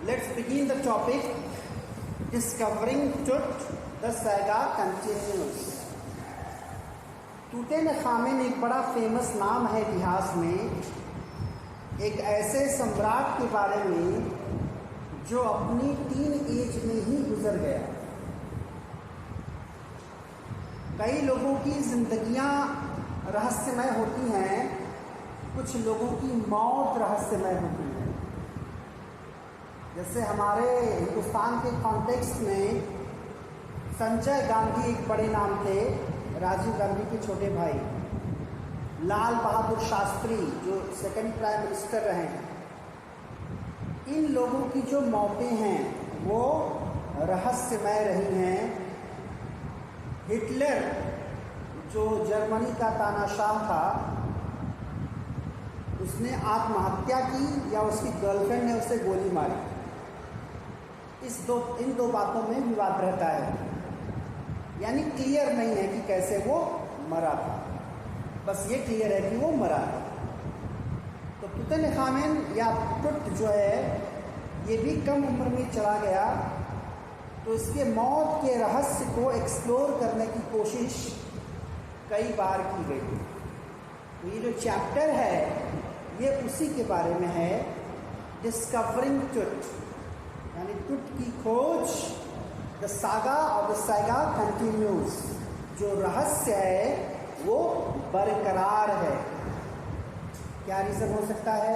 Let's begin the topic. Discovering Tut, the saga continues. तूतनखामेन एक बड़ा famous नाम है इतिहास में, एक ऐसे सम्राट के बारे में जो अपनी टीन एज में ही गुजर गया। कई लोगों की जिंदगियां रहस्यमय होती हैं, कुछ लोगों की मौत रहस्यमय होती है। जैसे हमारे हिंदुस्तान के कॉन्टेक्स्ट में संजय गांधी एक बड़े नाम थे, राजीव गांधी के छोटे भाई। लाल बहादुर शास्त्री जो सेकंड प्राइम मिनिस्टर रहे हैं, इन लोगों की जो मौतें हैं वो रहस्यमय रही हैं। हिटलर जो जर्मनी का तानाशाह था, उसने आत्महत्या की या उसकी गर्लफ्रेंड ने उसे गोली मारी। इन दो बातों में विवाद रहता है, यानी क्लियर नहीं है कि कैसे वो मरा था, बस ये क्लियर है कि वो मरा था। तो तूतनखामेन या टुट जो है ये भी कम उम्र में चला गया, तो इसके मौत के रहस्य को एक्सप्लोर करने की कोशिश कई बार की गई। तो ये जो चैप्टर है ये उसी के बारे में है, डिस्कवरिंग टुट, यानी टुट की खोज। The saga of the saga continues, जो रहस्य है वो बरकरार है। क्या रीजन हो सकता है?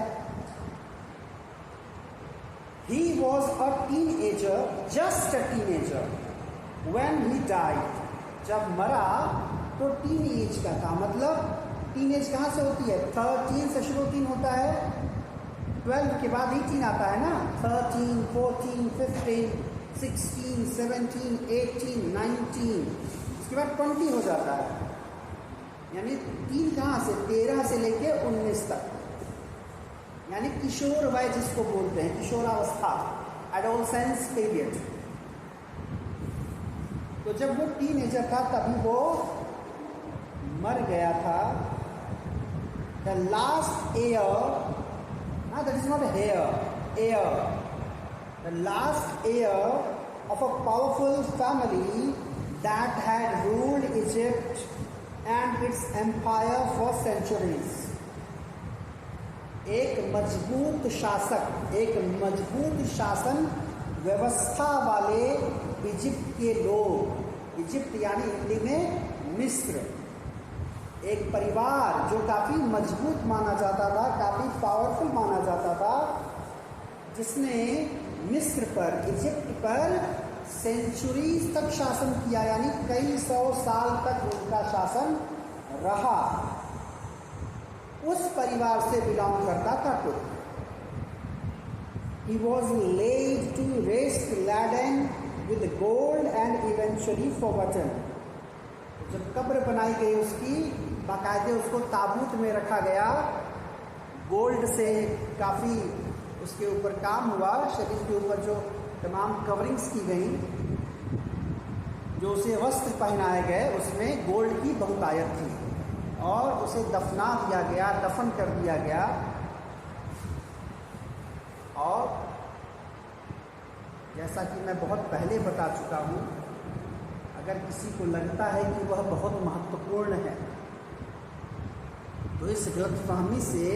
He was a teenager, just a teenager, when he died. जब मरा तो टीन एज का था, मतलब टीन एज कहाँ से होती है? 13 से शुरू टीन होता है, 12 के बाद 18 आता है ना। 13, 14, 15, 16, 17, 18, 19, उसके बाद 20 हो जाता है। यानी टीन कहाँ से? 13 से लेके 19 तक, यानी किशोर वय जिसको बोलते हैं, किशोरावस्था, एडोलसेंस पीरियड। तो जब वो टीनेजर था तभी वो मर गया था। The last air, that is not a hair, heir, the last heir of a powerful family that had ruled Egypt and its empire for centuries. एक मजबूत शासक, एक मजबूत शासन व्यवस्था वाले इजिप्ट के लोग, इजिप्ट यानी हिंदी में मिस्र, एक परिवार जो काफ़ी मजबूत माना जाता था, काफ़ी पावरफुल माना जाता था, जिसने मिस्र पर, इजिप्ट पर सेंचुरीज तक शासन किया, यानी कई 100 साल तक उनका शासन रहा। उस परिवार से बिलोंग करता था टुट। He was laid to rest laden with gold and eventually forgotten. जब कब्र बनाई गई उसकी, बाकायदे उसको ताबूत में रखा गया, गोल्ड से काफ़ी उसके ऊपर काम हुआ, शरीर के ऊपर जो तमाम कवरिंग्स की गई, जो उसे वस्त्र पहनाए गए, उसमें गोल्ड की बहुतायत थी, और उसे दफना दिया गया, दफन कर दिया गया। और जैसा कि मैं बहुत पहले बता चुका हूँ, अगर किसी को लगता है कि वह बहुत महत्वपूर्ण है तो इस गलतफहमी से,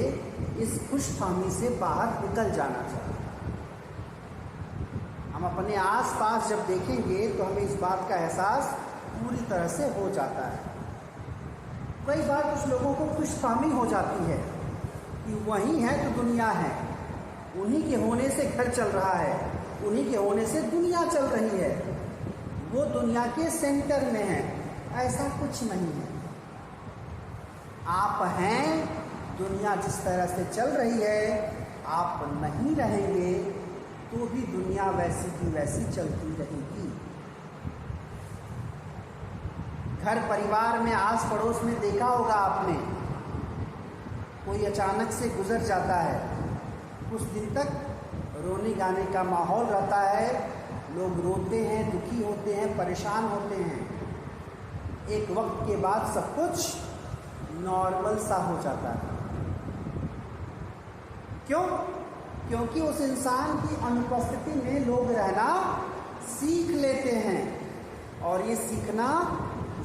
इस खुशफहमी से बाहर निकल जाना चाहिए। हम अपने आसपास जब देखेंगे तो हमें इस बात का एहसास पूरी तरह से हो जाता है। कई बार कुछ लोगों को खुशफहमी हो जाती है कि वही है तो दुनिया है, उन्हीं के होने से घर चल रहा है, उन्हीं के होने से दुनिया चल रही है, वो दुनिया के सेंटर में है। ऐसा कुछ नहीं है। आप हैं, दुनिया जिस तरह से चल रही है, आप नहीं रहेंगे तो भी दुनिया वैसी की वैसी चलती रहेगी। घर परिवार में, आस पड़ोस में देखा होगा आपने, कोई अचानक से गुजर जाता है, कुछ दिन तक रोने गाने का माहौल रहता है, लोग रोते हैं, दुखी होते हैं, परेशान होते हैं। एक वक्त के बाद सब कुछ नॉर्मल सा हो जाता है। क्यों? क्योंकि उस इंसान की अनुपस्थिति में लोग रहना सीख लेते हैं, और ये सीखना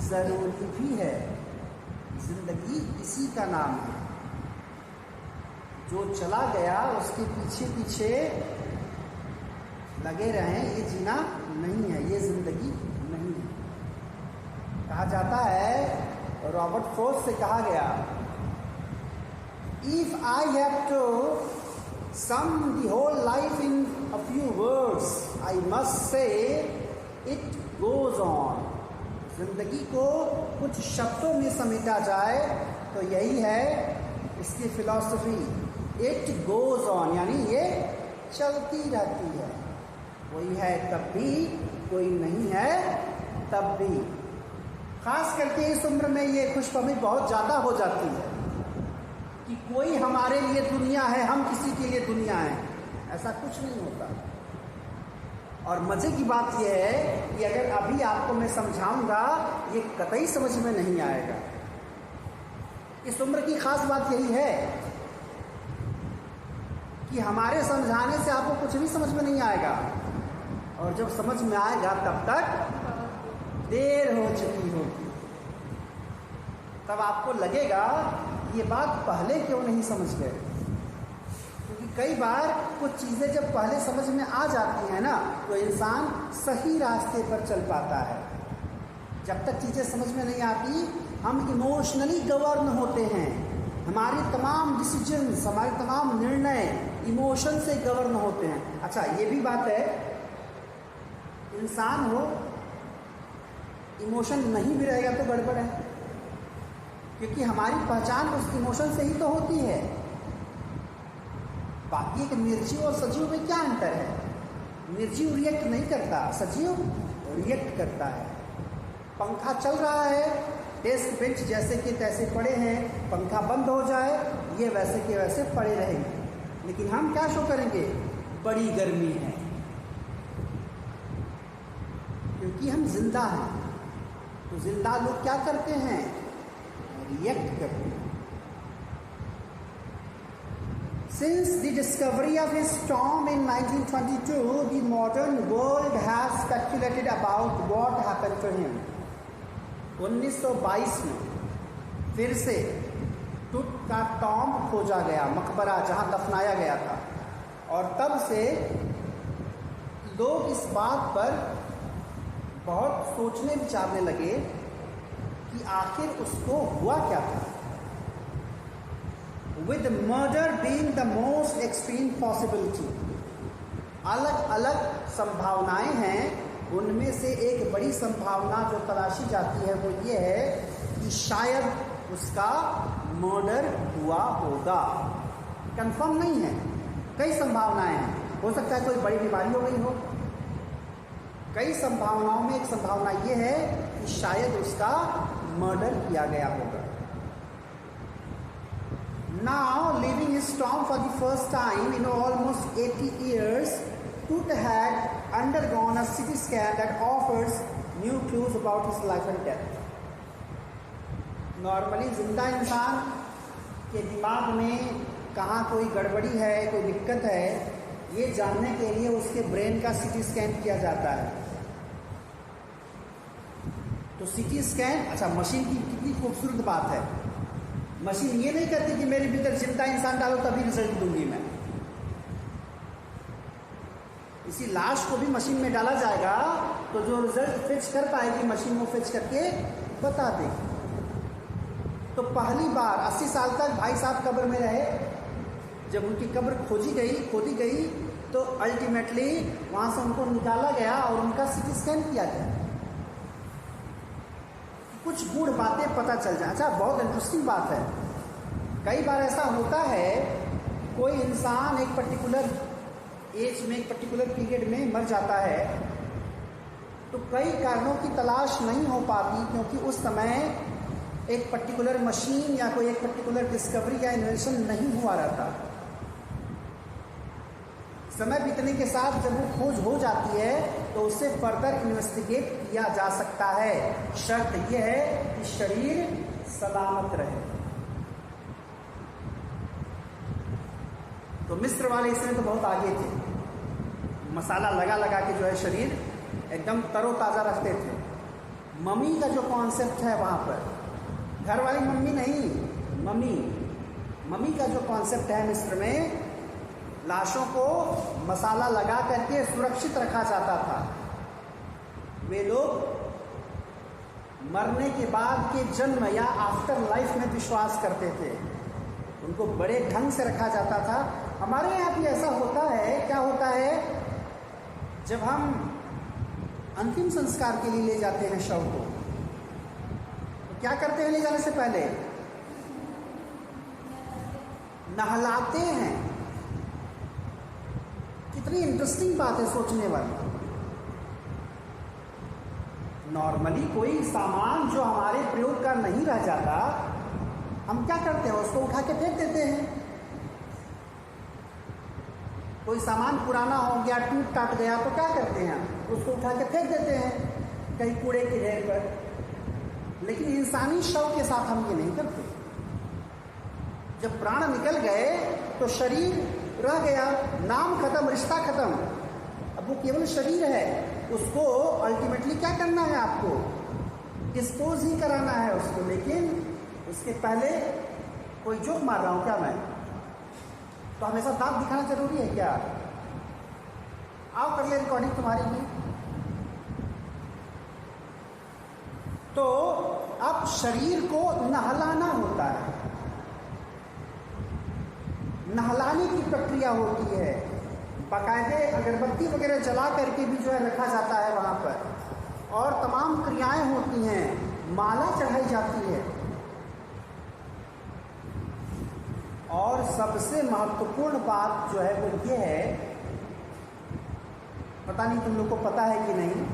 ज़रूरी भी है। जिंदगी इसी का नाम है। जो चला गया उसके पीछे पीछे लगे रहें, ये जीना नहीं है, ये जिंदगी नहीं है। कहा जाता है, रॉबर्ट फ्रॉस्ट से कहा गया, if I have to sum the whole life in a few words I must say it goes on. जिंदगी को कुछ शब्दों में समेटा जाए तो यही है इसकी फिलॉसफी, इट गोज ऑन, यानी ये चलती रहती है। कोई है तब भी, कोई नहीं है तब भी। खास करके इस उम्र में ये खुशफहमी बहुत ज़्यादा हो जाती है कि कोई हमारे लिए दुनिया है, हम किसी के लिए दुनिया है। ऐसा कुछ नहीं होता। और मज़े की बात यह है कि अगर अभी आपको मैं समझाऊंगा, ये कतई समझ में नहीं आएगा। इस उम्र की खास बात यही है कि हमारे समझाने से आपको कुछ भी समझ में नहीं आएगा, और जब समझ में आएगा तब तक देर हो चुकी होगी। तब आपको लगेगा ये बात पहले क्यों नहीं समझ गए। क्योंकि कई बार कुछ चीज़ें जब पहले समझ में आ जाती हैं ना, तो इंसान सही रास्ते पर चल पाता है। जब तक चीज़ें समझ में नहीं आती, हम इमोशनली गवर्न होते हैं। हमारे तमाम डिसीजंस, हमारे तमाम निर्णय इमोशन से गवर्न होते हैं। अच्छा, ये भी बात है, इंसान हो, इमोशन नहीं भी रहेगा तो गड़बड़ है, क्योंकि हमारी पहचान उस इमोशन से ही तो होती है। बाकी एक निर्जीव और सजीव में क्या अंतर है? निर्जीव रिएक्ट नहीं करता, सजीव रिएक्ट करता है। पंखा चल रहा है, डेस्क बेंच जैसे के तैसे पड़े हैं, पंखा बंद हो जाए, ये वैसे के वैसे पड़े रहेंगे, लेकिन हम क्या शो करेंगे? बड़ी गर्मी है, क्योंकि हम जिंदा हैं। तो जिंदा लोग क्या करते हैं? रिएक्ट करते हैं। Since the discovery of his storm in 1922, the modern world has speculated about what happened to him. 1922 में फिर से टूट का टॉम खोजा गया, मकबरा जहां दफनाया गया था, और तब से लोग इस बात पर बहुत सोचने विचारने लगे कि आखिर उसको हुआ क्या था। With murder being the most extreme possibility, अलग अलग संभावनाएं हैं। उनमें से एक बड़ी संभावना जो तलाशी जाती है वो ये है कि शायद उसका मर्डर हुआ होगा। कंफर्म नहीं है, कई संभावनाएं हैं। हो सकता है कोई बड़ी बीमारी हो गई हो। कई संभावनाओं में एक संभावना ये है कि शायद उसका मर्डर किया गया होगा। Now, leaving his storm for the first time in almost 80 years, Tut had undergone a CT scan that offers new clues about his life and death. Normally, जिंदा इंसान के दिमाग में कहाँ कोई गड़बड़ी है, कोई दिक्कत है, ये जानने के लिए उसके ब्रेन का CT स्कैन किया जाता है। तो CT स्कैन, अच्छा, मशीन की कितनी खूबसूरत बात है। मशीन ये नहीं कहती कि मेरे भीतर जिंदा इंसान डालो तभी रिजल्ट दूंगी मैं। इसी लाश को भी मशीन में डाला जाएगा तो जो रिजल्ट फिच कर पाएगी मशीन, वो फिच करके बता देगी। तो पहली बार 80 साल तक भाई साहब कब्र में रहे। जब उनकी कब्र खोदी गई तो अल्टीमेटली वहां से उनको निकाला गया और उनका CT स्कैन किया गया। कुछ गूढ़ बातें पता चल जाए। अच्छा, बहुत इंटरेस्टिंग बात है। कई बार ऐसा होता है कोई इंसान एक पर्टिकुलर एज में, एक पर्टिकुलर पीरियड में मर जाता है, तो कई कारणों की तलाश नहीं हो पाती, क्योंकि उस समय एक पर्टिकुलर मशीन या कोई एक पर्टिकुलर डिस्कवरी या इन्वेंशन नहीं हुआ रहता। समय बीतने के साथ जब वो खोज हो जाती है तो उससे फर्दर इन्वेस्टिगेट किया जा सकता है। शर्त यह है कि शरीर सलामत रहे। तो मिस्र वाले इसमें तो बहुत आगे थे, मसाला लगा लगा के जो है शरीर एकदम तरोताज़ा रखते थे। मम्मी का जो कॉन्सेप्ट है वहाँ पर, घर वाली मम्मी नहीं, मम्मी का जो कॉन्सेप्ट है मिस्र में, लाशों को मसाला लगा करके सुरक्षित रखा जाता था। वे लोग मरने के बाद के जन्म या आफ्टर लाइफ में विश्वास करते थे, उनको बड़े ढंग से रखा जाता था। हमारे यहाँ भी ऐसा होता है। क्या होता है, जब हम अंतिम संस्कार के लिए ले जाते हैं शव को, तो क्या करते हैं ले जाने से पहले? नहलाते हैं। कितनी इंटरेस्टिंग बात है सोचने वाली। नॉर्मली कोई सामान जो हमारे प्रयोग का नहीं रह जाता, हम क्या करते हैं, उसको उठा के फेंक देते हैं। कोई सामान पुराना हो गया, टूट टाट गया, तो क्या करते हैं, उसको उठा के फेंक देते हैं कहीं कूड़े के ढेर पर। लेकिन इंसानी शव के साथ हम ये नहीं करते। जब प्राण निकल गए तो शरीर रह गया, नाम खत्म, रिश्ता खत्म। अब वो केवल शरीर है, उसको अल्टीमेटली क्या करना है, आपको डिस्पोज ही कराना है उसको। लेकिन उसके पहले कोई जोक मार रहा हूं क्या मैं? तो हमेशा दांत दिखाना जरूरी है क्या? आओ कर ले रिकॉर्डिंग तुम्हारी भी। तो अब शरीर को नहलाना होता है, नहलाने की प्रक्रिया होती है। बाकायदे अगरबत्ती वगैरह जला करके भी जो है रखा जाता है वहाँ पर, और तमाम क्रियाएं होती हैं, माला चढ़ाई जाती है। और सबसे महत्वपूर्ण बात जो है वो ये है, पता नहीं तुम लोग को पता है कि नहीं,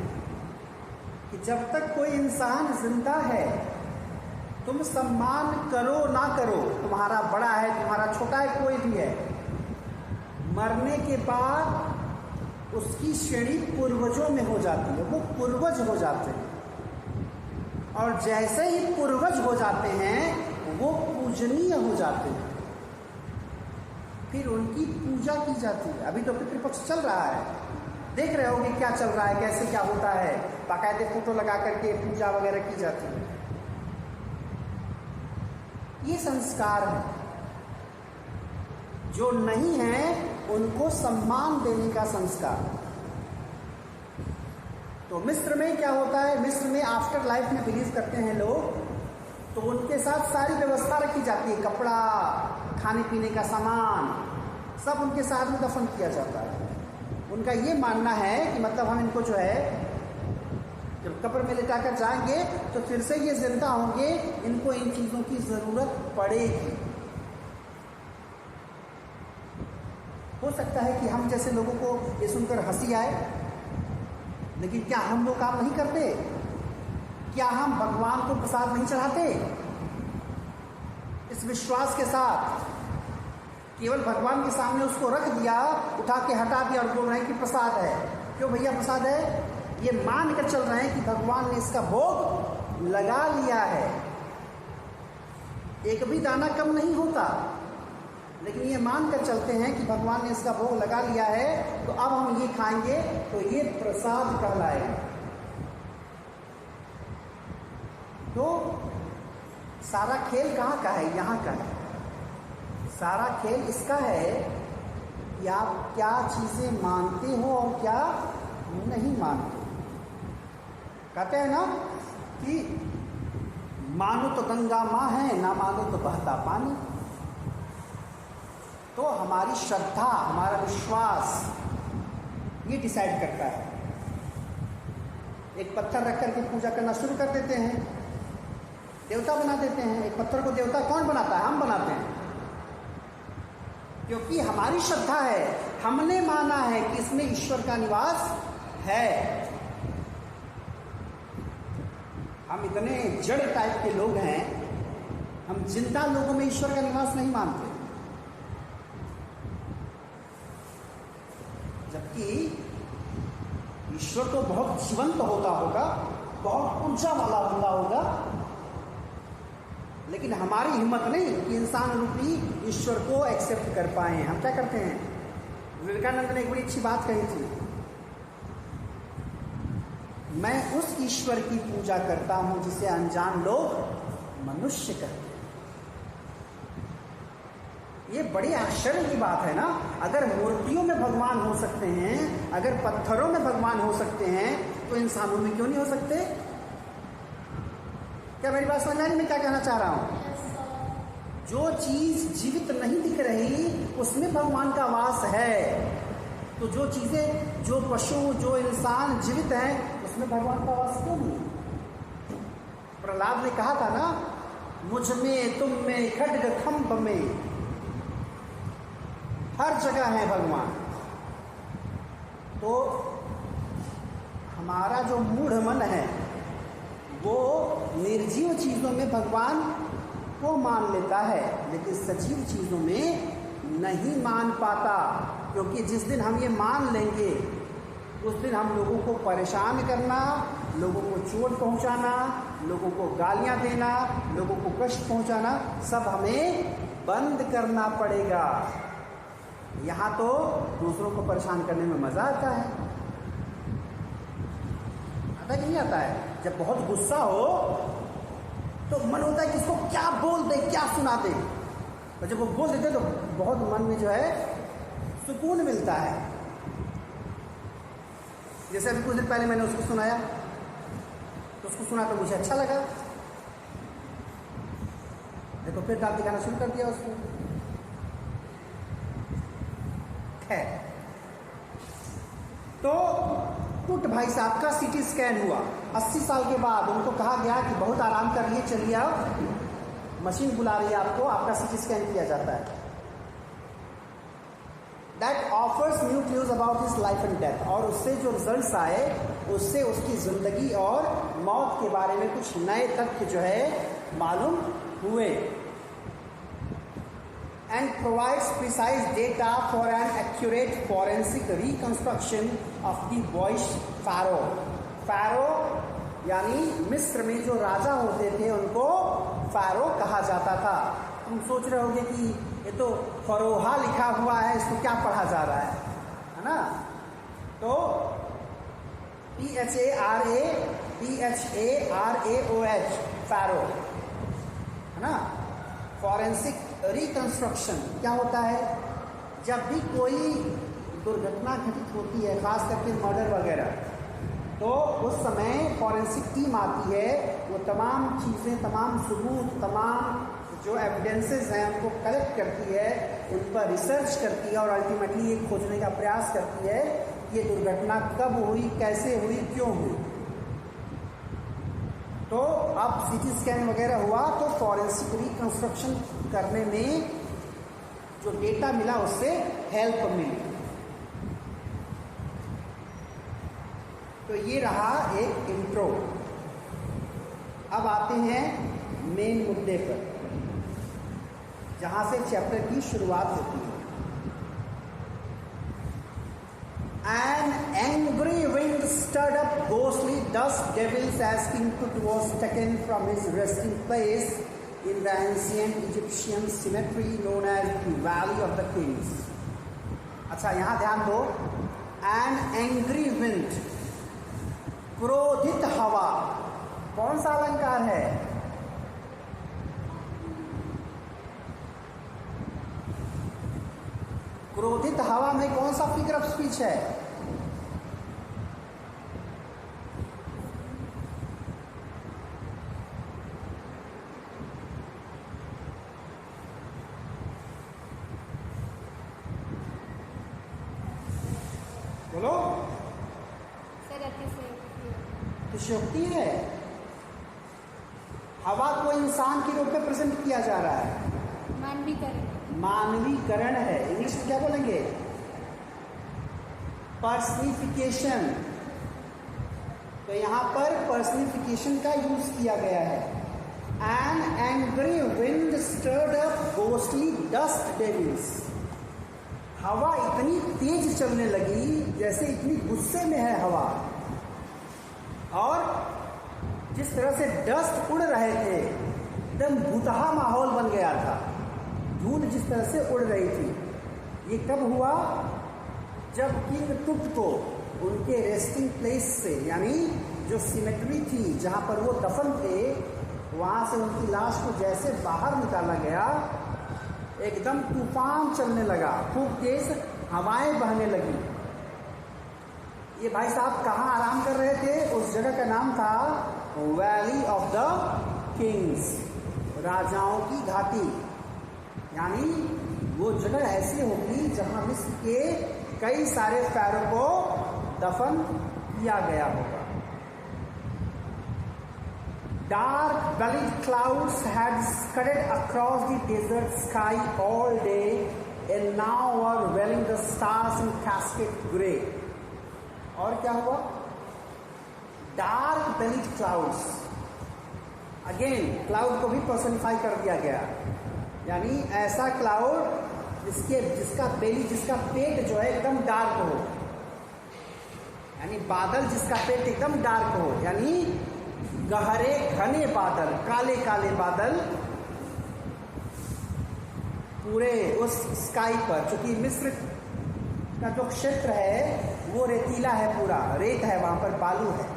कि जब तक कोई इंसान जिंदा है, तुम सम्मान करो ना करो, तुम्हारा बड़ा है, तुम्हारा छोटा है, कोई भी है, मरने के बाद उसकी श्रेणी पूर्वजों में हो जाती है, वो पूर्वज हो जाते हैं। और जैसे ही पूर्वज हो जाते हैं वो पूजनीय हो जाते हैं, फिर उनकी पूजा की जाती है। अभी तो पितृपक्ष चल रहा है, देख रहे होगे क्या चल रहा है, कैसे क्या होता है, बाकायदे फोटो लगा करके पूजा वगैरह की जाती है। ये संस्कार है। जो नहीं है उनको सम्मान देने का संस्कार। तो मिस्र में क्या होता है, मिस्र में आफ्टर लाइफ में बिलीव करते हैं लोग, तो उनके साथ सारी व्यवस्था रखी जाती है, कपड़ा, खाने पीने का सामान, सब उनके साथ में दफन किया जाता है। उनका ये मानना है कि मतलब हम इनको जो है जब कब्र में लेटा कर जाएंगे तो फिर से ये जिंदा होंगे, इनको इन चीज़ों की ज़रूरत पड़ेगी। हो सकता है कि हम जैसे लोगों को ये सुनकर हंसी आए, लेकिन क्या हम वो काम नहीं करते? क्या हम भगवान को प्रसाद नहीं चढ़ाते? इस विश्वास के साथ केवल भगवान के सामने उसको रख दिया, उठा के हटा दिया और बोल रहे हैं कि प्रसाद है। क्यों भैया प्रसाद है? ये मान कर चल रहे हैं कि भगवान ने इसका भोग लगा लिया है, एक भी दाना कम नहीं होता। लेकिन ये मान कर चलते हैं कि भगवान ने इसका भोग लगा लिया है, तो अब हम ये खाएंगे तो ये प्रसाद कहलाएगा। तो सारा खेल कहाँ का है? यहाँ का है। सारा खेल इसका है कि आप क्या चीज़ें मानते हो और क्या नहीं मानते। कहते हैं ना कि मानो तो गंगा माँ है, ना मानो तो बहता पानी। तो हमारी श्रद्धा, हमारा विश्वास ये डिसाइड करता है। एक पत्थर रख करके पूजा करना शुरू कर देते हैं, देवता बना देते हैं। एक पत्थर को देवता कौन बनाता है? हम बनाते हैं, क्योंकि हमारी श्रद्धा है, हमने माना है कि इसमें ईश्वर का निवास है। हम इतने जड़ टाइप के लोग हैं, हम जिंदा लोगों में ईश्वर का निवास नहीं मानते, जबकि ईश्वर तो बहुत जीवंत होता होगा, बहुत ऊर्जा वाला होता होगा, लेकिन हमारी हिम्मत नहीं कि इंसान रूपी ईश्वर को एक्सेप्ट कर पाए। हम क्या करते हैं, विवेकानंद ने एक बड़ी अच्छी बात कही थी, मैं उस ईश्वर की पूजा करता हूं जिसे अनजान लोग मनुष्य करते हैं। ये बड़ी आश्चर्य की बात है ना। अगर मूर्तियों में भगवान हो सकते हैं, अगर पत्थरों में भगवान हो सकते हैं, तो इंसानों में क्यों नहीं हो सकते? क्या मेरी बात समझ में आई? मैं क्या कहना चाह रहा हूं? जो चीज जीवित नहीं दिख रही उसमें भगवान का वास है, तो जो चीजें, जो पशु, जो इंसान जीवित हैं उसमें भगवान का वास क्यों नहीं? प्रहलाद ने कहा था ना, मुझ में, तुम में, खड्ग खंभ में, हर जगह है भगवान। तो हमारा जो मूढ़ मन है वो निर्जीव चीजों में भगवान को मान लेता है, लेकिन सजीव चीजों में नहीं मान पाता, क्योंकि जिस दिन हम ये मान लेंगे उस दिन हम लोगों को परेशान करना, लोगों को चोट पहुंचाना, लोगों को गालियां देना, लोगों को कष्ट पहुंचाना, सब हमें बंद करना पड़ेगा। यहाँ तो दूसरों को परेशान करने में मजा आता है, आता कि नहीं आता है? जब बहुत गुस्सा हो तो मन होता है कि इसको क्या बोल दे, क्या सुना दे, और जब वो बोल देते तो बहुत मन में जो है सुकून मिलता है। जैसे अभी कुछ दिन पहले मैंने उसको सुनाया, तो उसको सुना तो मुझे अच्छा लगा, देखो फिर दांत दिखाना शुरू कर दिया उसको। है तो पुट भाई साहब का सीटी स्कैन हुआ 80 साल के बाद। उनको कहा गया कि बहुत आराम कर लिए, चलिए आप, मशीन बुला रही है आपको, आपका सीटी स्कैन किया जाता है। That offers new clues about his life and death. और उससे जो रिजल्ट्स आए उससे उसकी जिंदगी और मौत के बारे में कुछ नए तथ्य जो है मालूम हुए। And provides precise data for an accurate forensic reconstruction of the boyish pharaoh. pharaoh यानी मिस्र में जो राजा होते थे उनको फारो कहा जाता था। तुम सोच रहे होगे कि ये तो फरोहा लिखा हुआ है, इसको क्या पढ़ा जा रहा है ना? तो PHARAOH फारो है ना। फॉरेंसिक रिकंस्ट्रक्शन क्या होता है? जब भी कोई दुर्घटना घटित होती है, खास करके मर्डर वगैरह, तो उस समय फॉरेंसिक टीम आती है, वो तमाम चीज़ें, तमाम सबूत, तमाम जो एविडेंसेस हैं उनको कलेक्ट करती है, उन पर रिसर्च करती है और अल्टीमेटली ये खोजने का प्रयास करती है ये दुर्घटना कब हुई, कैसे हुई, क्यों हुई। तो अब सीटी स्कैन वगैरह हुआ तो फॉरेंसिक रिकंस्ट्रक्शन करने में जो डेटा मिला उससे हेल्प मिली। तो ये रहा एक इंट्रो। अब आते हैं मेन मुद्दे पर, जहां से चैप्टर की शुरुआत होती है। An angry wind stirred up ghostly dust devils as King Tut was taken from his resting place in the ancient Egyptian cemetery known as the Valley of the Kings. अच्छा, यहां ध्यान दो। An angry wind, क्रोधित हवा, कौन सा अलंकार है? क्रोधित हवा में कौन सा फिगर ऑफ स्पीच है? बोलो। अतिशयोक्ति है। हवा को इंसान के रूप में प्रेजेंट किया जा रहा है, मानवीकरण है। इंग्लिश में क्या बोलेंगे? पर्सनिफिकेशन। तो यहां पर पर्सनिफिकेशन का यूज किया गया है। An angry wind stirred up ghostly dust devils. हवा इतनी तेज चलने लगी जैसे इतनी गुस्से में है हवा, और जिस तरह से डस्ट उड़ रहे थे एकदम भूतहा माहौल बन गया था, धूल जिस तरह से उड़ रही थी। ये कब हुआ? जब किंग टुट को उनके रेस्टिंग प्लेस से, यानी जो सिमेट्री थी जहाँ पर वो दफन थे, वहाँ से उनकी लाश को जैसे बाहर निकाला गया, एकदम तूफान चलने लगा, खूब तेज हवाएं बहने लगी। ये भाई साहब कहाँ आराम कर रहे थे? उस जगह का नाम था वैली ऑफ द किंग्स, राजाओं की घाटी। यानी वो जगह ऐसी होगी जहाँ मिस्र के कई सारे फ़ारो को दफन किया गया होगा। Dark bellied clouds had scudded across the desert sky all day and now were veiling the stars in cascade grey. और क्या हुआ? Dark bellied clouds, again cloud को भी पर्सनिफाई कर दिया गया, यानी ऐसा क्लाउड जिसका बेली, जिसका पेट जो है एकदम डार्क हो, यानी बादल जिसका पेट एकदम डार्क हो, यानी गहरे घने बादल, काले काले बादल पूरे उस स्काई पर। चूंकि मिस्र का जो क्षेत्र है वो रेतीला है, पूरा रेत है, वहाँ पर बालू है,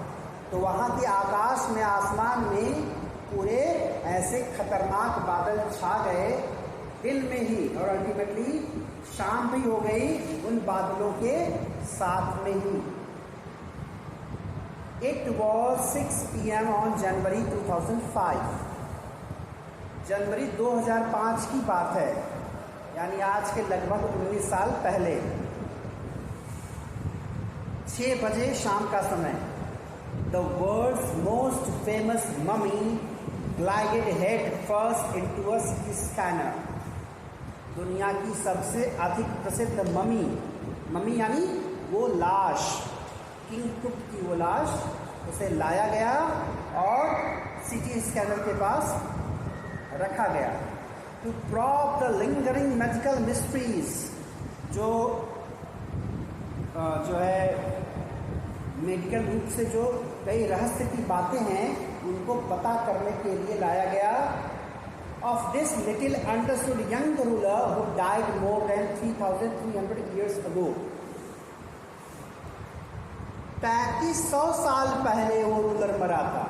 तो वहाँ के आकाश में, आसमान में पूरे ऐसे खतरनाक बादल छा गए दिन में ही, और अल्टीमेटली शाम भी हो गई उन बादलों के साथ में ही। It was 6 PM on January 2005. जनवरी 2005 की बात है, यानी आज के लगभग 19 साल पहले। 6 बजे शाम का समय, The world's most famous mummy glided head first into a CT scanner. दुनिया की सबसे अधिक प्रसिद्ध ममी यानी वो लाश, किंग टुट की वो लाश, उसे लाया गया और सीटी स्कैनर के पास रखा गया। To probe the lingering magical mysteries, जो है मेडिकल रूप से जो कई रहस्य की बातें हैं उनको पता करने के लिए लाया गया। Of this little understood young ruler who died more than 3,300 years ago. 3500 साल पहले वो रूलर मरा था,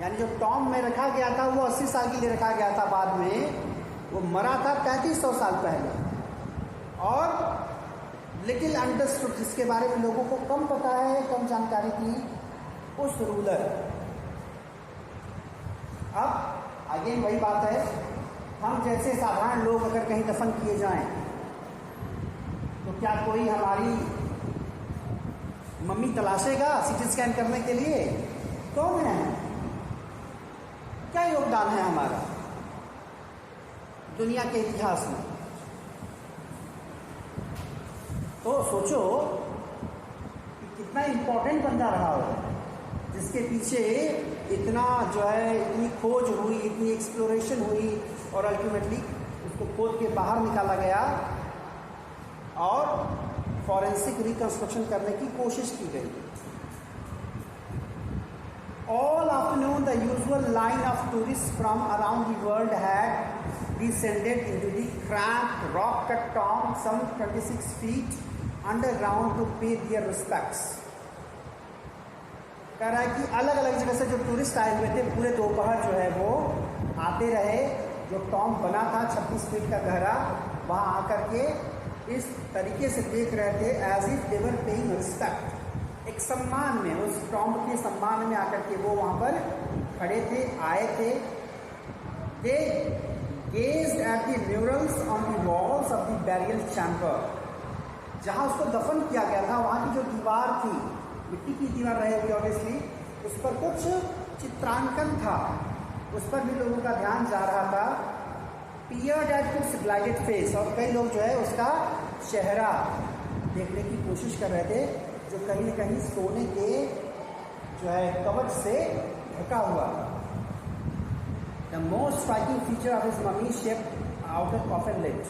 यानी जो टॉम में रखा गया था वो 80 साल के लिए रखा गया था, बाद में वो मरा था 3500 साल पहले। और लिटिल अंडरस्टूड, जिसके बारे में लोगों को कम पता है, कम जानकारी थी, उस रूलर। अब अगेन वही बात है, हम जैसे साधारण लोग अगर कहीं दफन किए जाएं तो क्या कोई हमारी मम्मी तलाशेगा सीटी स्कैन करने के लिए? कौन है? क्या योगदान है हमारा दुनिया के इतिहास में? तो सोचो कि कितना इंपॉर्टेंट बंदा रहा होगा, जिसके पीछे इतना जो है, इतनी खोज हुई, इतनी एक्सप्लोरेशन हुई, और अल्टीमेटली उसको खोद के बाहर निकाला गया और फॉरेंसिक रिकंस्ट्रक्शन करने की कोशिश की गई। All afternoon the usual line of tourist from around the world had descended into the cramped rock cut tomb some 26 feet underground to pay their respects. कह रहा है कि अलग अलग जगह से जो टूरिस्ट आए हुए थे, पूरे दोपहर जो है वो आते रहे, जो टॉम बना था 26 फीट का गहरा, वहाँ आकर के इस तरीके से देख रहे थे as if they were paying respect, एक सम्मान में, उस टॉम के सम्मान में आकर के वो वहाँ पर खड़े थे, आए थे। They gazed at the murals on the walls of the burial chamber, जहाँ उसको दफन किया गया था वहाँ की जो दीवार थी, मिट्टी की दीवार रहेगी ऑब्वियसली, उस पर कुछ चित्रांकन था, उस पर भी लोगों का ध्यान जा रहा था। Peered at its glided face, और कई लोग जो है उसका चेहरा देखने की कोशिश कर रहे थे, जो कहीं न कहीं सोने के जो है कवच से ढका हुआ। The most striking feature of his mummy shape outer coffin lid,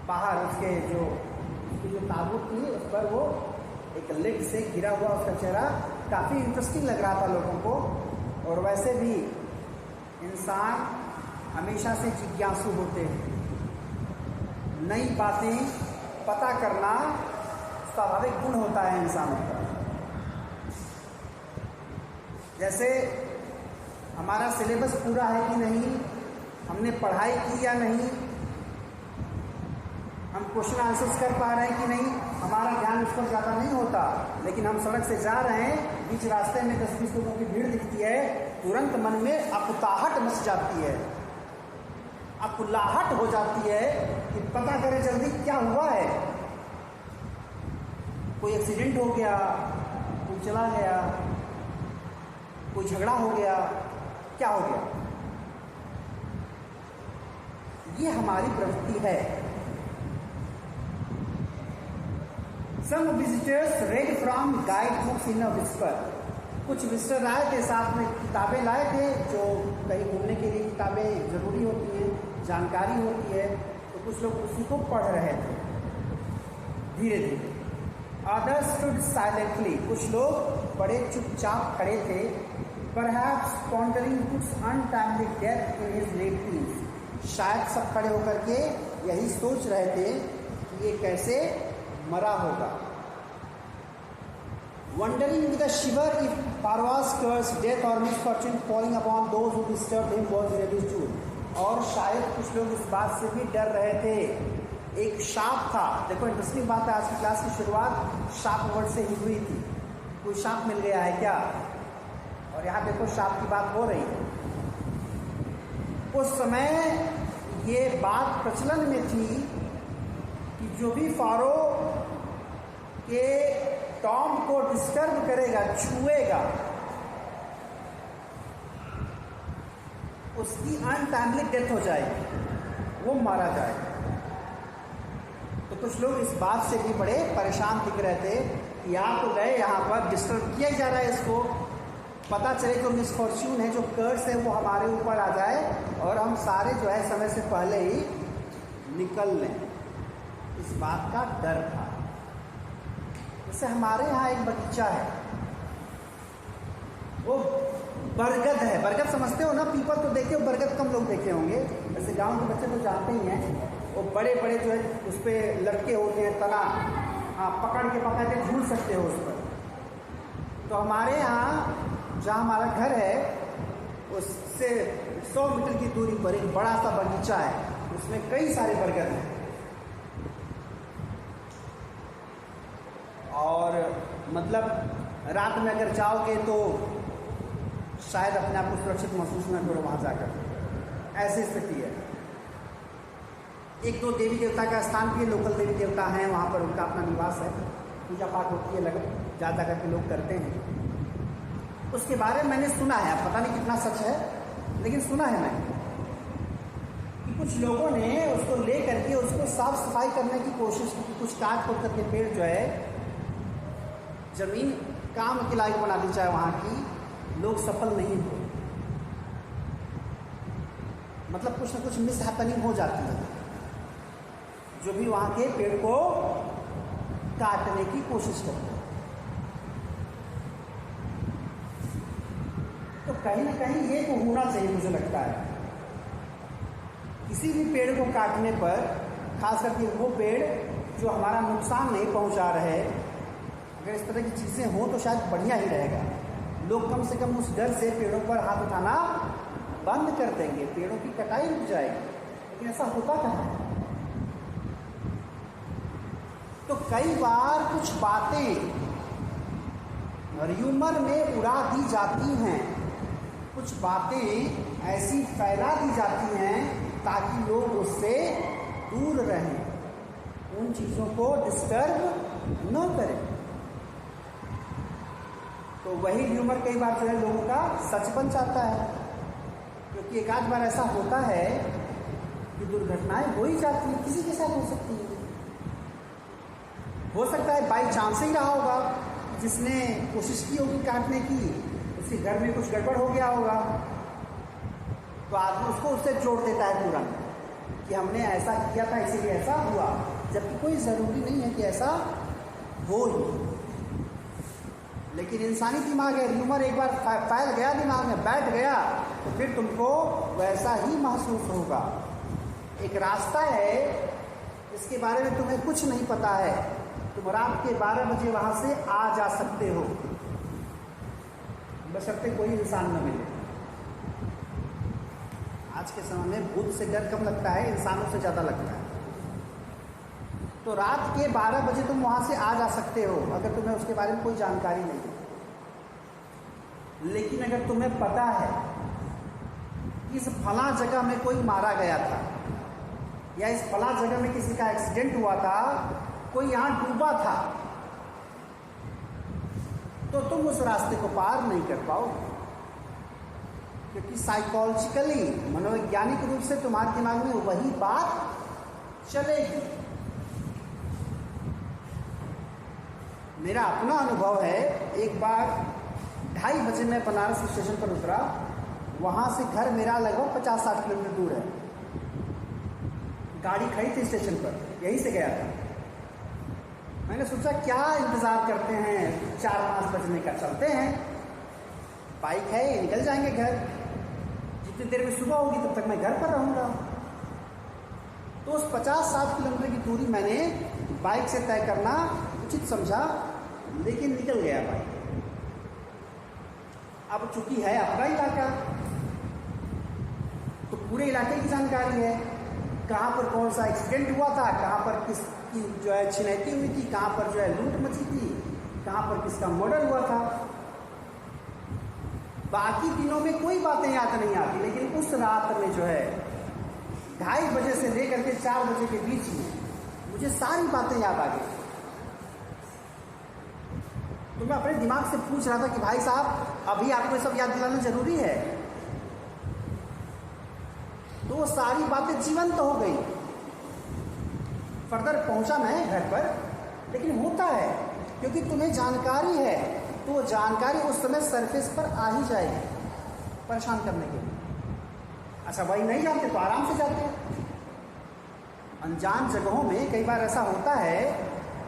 बाहर उसके जो ताबूत थी उस पर वो एक लिड से घिरा हुआ उसका चेहरा काफ़ी इंटरेस्टिंग लग रहा था लोगों को। और वैसे भी इंसान हमेशा से जिज्ञासु होते हैं। नई बातें पता करना स्वाभाविक गुण होता है इंसानों का। जैसे हमारा सिलेबस पूरा है कि नहीं, हमने पढ़ाई की या नहीं, हम क्वेश्चन आंसर्स कर पा रहे हैं कि नहीं, हमारा ध्यान उस पर ज़्यादा नहीं होता। लेकिन हम सड़क से जा रहे हैं, बीच रास्ते में 10-20 लोगों की भीड़ दिखती है, तुरंत मन में अकुताहट मच जाती है, अकुलाहट हो जाती है कि पता करें जल्दी क्या हुआ है। कोई एक्सीडेंट हो गया, कोई चला गया, कोई झगड़ा हो गया, क्या हो गया। ये हमारी प्रवृत्ति है। Some visitors read from guide books in a whisper. कुछ विजिटर आए थे, साथ में किताबें लाए थे, जो कहीं घूमने के लिए किताबें जरूरी होती हैं, जानकारी होती है, तो कुछ लोग उसी को पढ़ रहे थे धीरे धीरे। Others stood silently. कुछ लोग बड़े चुपचाप खड़े थे, perhaps pondering Cook's untimely death in his late teens. शायद सब खड़े होकर के यही सोच रहे थे कि ये कैसे मरा होगा। Wondering with a shiver if Parva's curse, death or misfortune falling upon those who disturbed him was really true. और शायद कुछ लोग इस बात से भी डर रहे थे। एक शाप था। देखो इंटरेस्टिंग बात है, आज की क्लास की शुरुआत शाप वर्ड से ही हुई थी। कोई शाप मिल गया है क्या? और यहाँ देखो शाप की बात हो रही है। उस समय ये बात प्रचलन में थी कि जो भी फारो के टॉम को डिस्टर्ब करेगा, छुएगा, उसकी अनटाइमली डेथ हो जाएगी, वो मारा जाएगा। तो कुछ लोग इस बात से भी बड़े परेशान दिख रहे थे कि आप तो गए, यहाँ पर डिस्टर्ब किया जा रहा है, इसको पता चले जो मिसफॉर्च्यून है, जो कर्स है, वो हमारे ऊपर आ जाए और हम सारे जो है समय से पहले ही निकल लें। इस बात का डर था। जैसे हमारे यहाँ एक बगीचा है, वो बरगद है। बरगद समझते हो ना, पीपल तो देखे हो, बरगद कम लोग देखे होंगे। वैसे गांव के बच्चे तो जानते ही हैं। वो बड़े बड़े जो है उस पर लटके होते हैं तना, हाँ, पकड़ के झूल सकते हो उस पर। तो हमारे यहाँ जहाँ हमारा घर है, उससे 100 मीटर की दूरी पर एक बड़ा सा बगीचा है, उसमें कई सारे बरगद हैं। और मतलब रात में अगर जाओगे तो शायद अपने आप को सुरक्षित महसूस न करो वहाँ जाकर, ऐसी स्थिति है। एक दो देवी देवता का स्थान भी, लोकल देवी देवता हैं वहाँ पर, उनका अपना निवास है, पूजा पाठ होती है, लगभग जा करके लोग करते हैं। उसके बारे में मैंने सुना है, पता नहीं कितना सच है, लेकिन सुना है मैंने कि कुछ लोगों ने उसको ले करके उसको साफ सफाई करने की कोशिश की। कुछ काट खोद करके पेड़ जो है, जमीन काम के लायक बना दी जाए वहाँ की, लोग सफल नहीं हुए। मतलब कुछ ना कुछ मिस हैपनिंग हो जाती है, जो भी वहाँ के पेड़ को काटने की कोशिश करते हैं। तो कहीं ना कहीं ये तो होना चाहिए, मुझे लगता है। किसी भी पेड़ को काटने पर, खास करके वो पेड़ जो हमारा नुकसान नहीं पहुंचा रहे, अगर इस तरह की चीज़ें हों तो शायद बढ़िया ही रहेगा। लोग कम से कम उस डर से पेड़ों पर हाथ उठाना बंद कर देंगे, पेड़ों की कटाई रुक जाएगी। लेकिन ऐसा होता कहाँ है? तो कई बार कुछ बातें र्यूमर में उड़ा दी जाती हैं, कुछ बातें ऐसी फैला दी जाती हैं ताकि लोग उससे दूर रहें, उन चीज़ों को डिस्टर्ब न करें। तो वही र्यूमर कई बार जो है लोगों का सच बन जाता है, क्योंकि एक आध बार ऐसा होता है कि दुर्घटनाएं हो ही जाती हैं, किसी के साथ हो सकती है। हो सकता है बाई चांस ही रहा होगा, जिसने कोशिश की होगी काटने की, उसके घर में कुछ गड़बड़ हो गया होगा, तो आदमी उसको उससे जोड़ देता है तुरंत कि हमने ऐसा किया था इसीलिए ऐसा हुआ, जबकि कोई ज़रूरी नहीं है कि ऐसा हो ही। लेकिन इंसानी दिमाग है, र्यूमर एक बार फैल गया, दिमाग में बैठ गया, तो फिर तुमको वैसा ही महसूस होगा। एक रास्ता है इसके बारे में तुम्हें कुछ नहीं पता है, तुम रात के 12 बजे वहां से आ जा सकते हो, बशर्ते कोई इंसान न मिले। आज के समय में भूत से डर कम लगता है, इंसानों से ज़्यादा लगता है। तो रात के 12 बजे तुम वहां से आ जा सकते हो अगर तुम्हें उसके बारे में कोई जानकारी नहीं है। लेकिन अगर तुम्हें पता है कि इस फला जगह में कोई मारा गया था, या इस फला जगह में किसी का एक्सीडेंट हुआ था, कोई यहां डूबा था, तो तुम उस रास्ते को पार नहीं कर पाओगे, क्योंकि साइकोलॉजिकली, मनोवैज्ञानिक रूप से तुम्हारे दिमाग में वही बात चलेगी। मेरा अपना अनुभव है, एक बार 2:30 बजे मैं बनारस स्टेशन पर उतरा, वहां से घर मेरा लगभग 50-60 किलोमीटर दूर है। गाड़ी खड़ी थी स्टेशन पर, यहीं से गया था। मैंने सोचा क्या इंतजार करते हैं, 4-5 बजने का, चलते हैं, बाइक है, निकल जाएंगे घर। जितनी देर में सुबह होगी तब तक मैं घर पर रहूंगा। तो उस 50-60 किलोमीटर की दूरी मैंने बाइक से तय करना उचित समझा, लेकिन निकल गया बाइक। अब चूंकि है अपना इलाका, तो पूरे इलाके की जानकारी है, कहाँ पर कौन सा एक्सीडेंट हुआ था, कहाँ पर किसकी जो है छिनैती हुई थी, कहाँ पर जो है लूट मची थी, कहाँ पर किसका मर्डर हुआ था। बाकी दिनों में कोई बातें याद नहीं आती, लेकिन उस रात में जो है 2:30 बजे से लेकर के 4 बजे के बीच में मुझे सारी बातें याद आ गई। तो मैं अपने दिमाग से पूछ रहा था कि भाई साहब, अभी आपको ये सब याद दिलाना जरूरी है? तो वो सारी बातें जीवंत हो गई। फर्दर पहुंचा मैं घर पर, लेकिन होता है क्योंकि तुम्हें जानकारी है, तो वो जानकारी उस समय सरफेस पर आ ही जाएगी परेशान करने के लिए। अच्छा भाई नहीं जानते तो आराम से जाते हैं। अनजान जगहों में कई बार ऐसा होता है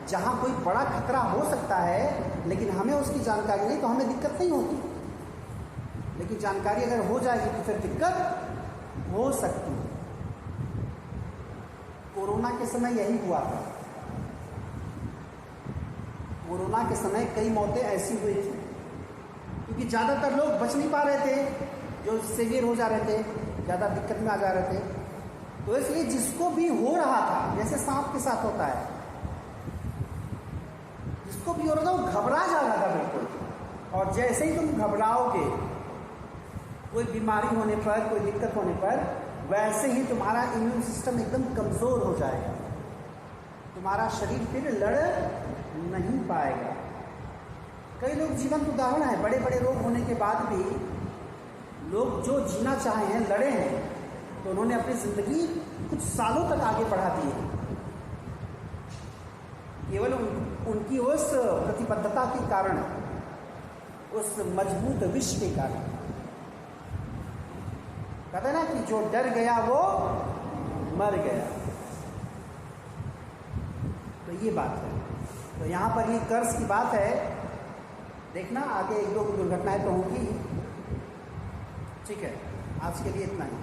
जहां कोई बड़ा खतरा हो सकता है, लेकिन हमें उसकी जानकारी नहीं, तो हमें दिक्कत नहीं होती। लेकिन जानकारी अगर हो जाएगी तो फिर दिक्कत हो सकती है। कोरोना के समय यही हुआ था। कोरोना के समय कई मौतें ऐसी हुई थी क्योंकि ज़्यादातर लोग बच नहीं पा रहे थे, जो सीवियर हो जा रहे थे, ज़्यादा दिक्कत में आ जा रहे थे। तो इसलिए जिसको भी हो रहा था, जैसे सांप के साथ होता है, जिसको भी हो रहा था वो घबरा जा रहा था बिल्कुल। और जैसे ही तुम घबराओगे कोई बीमारी होने पर, कोई दिक्कत होने पर, वैसे ही तुम्हारा इम्यून सिस्टम एकदम कमज़ोर हो जाएगा, तुम्हारा शरीर फिर लड़ नहीं पाएगा। कई लोग जीवंत उदाहरण है, बड़े बड़े रोग होने के बाद भी लोग जो जीना चाहे हैं, लड़े हैं, तो उन्होंने अपनी ज़िंदगी कुछ सालों तक आगे बढ़ा दी है, केवल उनकी उस प्रतिबद्धता के कारण, उस मजबूत विश के कारण। कहते हैं ना कि जो डर गया वो मर गया। तो ये बात है। तो यहाँ पर ये कर्ज की बात है, देखना आगे 1-2 दुर्घटनाएं तो होंगी। ठीक है, आज के लिए इतना ही।